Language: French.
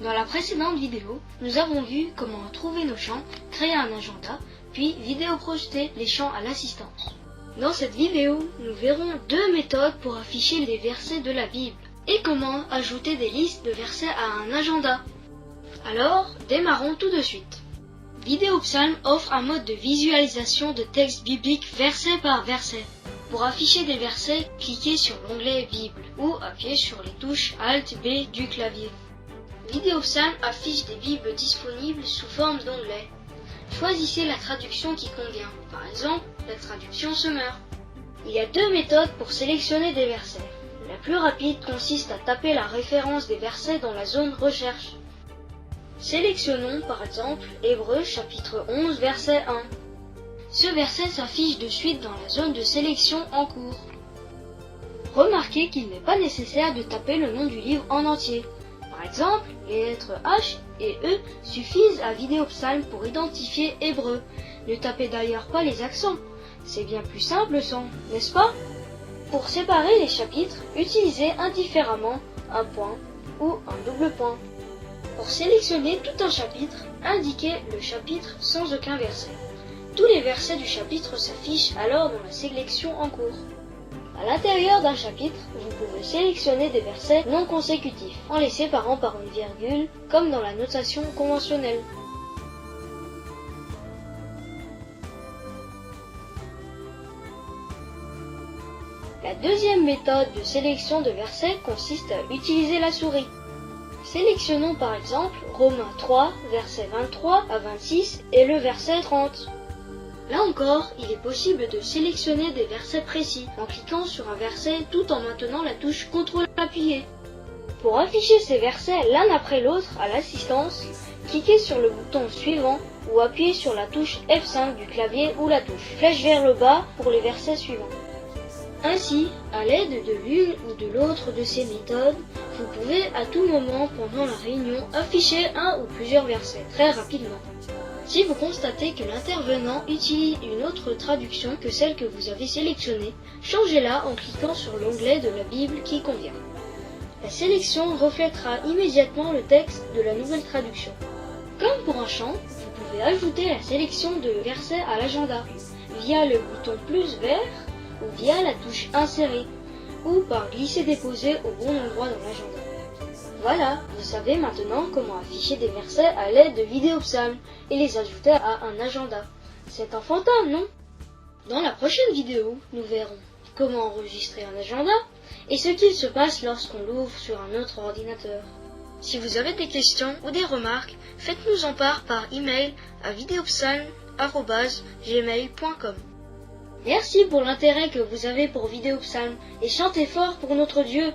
Dans la précédente vidéo, nous avons vu comment trouver nos chants, créer un agenda, puis vidéo-projeter les chants à l'assistance. Dans cette vidéo, nous verrons deux méthodes pour afficher les versets de la Bible et comment ajouter des listes de versets à un agenda. Alors, démarrons tout de suite. VideoPsalm offre un mode de visualisation de texte biblique verset par verset. Pour afficher des versets, cliquez sur l'onglet Bible ou appuyez sur les touches Alt B du clavier. VideoPsalm affiche des Bibles disponibles sous forme d'onglets. Choisissez la traduction qui convient, par exemple la traduction Semeur. Il y a deux méthodes pour sélectionner des versets. La plus rapide consiste à taper la référence des versets dans la zone Recherche. Sélectionnons par exemple Hébreux chapitre 11 verset 1. Ce verset s'affiche de suite dans la zone de sélection en cours. Remarquez qu'il n'est pas nécessaire de taper le nom du livre en entier. Par exemple, les lettres H et E suffisent à VideoPsalm pour identifier Hébreux. Ne tapez d'ailleurs pas les accents. C'est bien plus simple sans, n'est-ce pas? Pour séparer les chapitres, utilisez indifféremment un point ou un double point. Pour sélectionner tout un chapitre, indiquez le chapitre sans aucun verset. Tous les versets du chapitre s'affichent alors dans la sélection en cours. À l'intérieur d'un chapitre, vous pouvez sélectionner des versets non consécutifs, en les séparant par une virgule, comme dans la notation conventionnelle. La deuxième méthode de sélection de versets consiste à utiliser la souris. Sélectionnons par exemple Romains 3, versets 23 à 26 et le verset 30. Là encore, il est possible de sélectionner des versets précis en cliquant sur un verset tout en maintenant la touche CTRL appuyée. Pour afficher ces versets l'un après l'autre à l'assistance, cliquez sur le bouton suivant ou appuyez sur la touche F5 du clavier ou la touche flèche vers le bas pour les versets suivants. Ainsi, à l'aide de l'une ou de l'autre de ces méthodes, vous pouvez à tout moment pendant la réunion afficher un ou plusieurs versets très rapidement. Si vous constatez que l'intervenant utilise une autre traduction que celle que vous avez sélectionnée, changez-la en cliquant sur l'onglet de la Bible qui convient. La sélection reflètera immédiatement le texte de la nouvelle traduction. Comme pour un chant, vous pouvez ajouter la sélection de versets à l'agenda via le bouton plus vert ou via la touche insérer ou par glisser-déposer au bon endroit dans l'agenda. Voilà, vous savez maintenant comment afficher des versets à l'aide de VideoPsalm et les ajouter à un agenda. C'est enfantin, non? Dans la prochaine vidéo, nous verrons comment enregistrer un agenda et ce qu'il se passe lorsqu'on l'ouvre sur un autre ordinateur. Si vous avez des questions ou des remarques, faites-nous en part par email à videopsalm@gmail.com. Merci pour l'intérêt que vous avez pour VideoPsalm et chantez fort pour notre Dieu.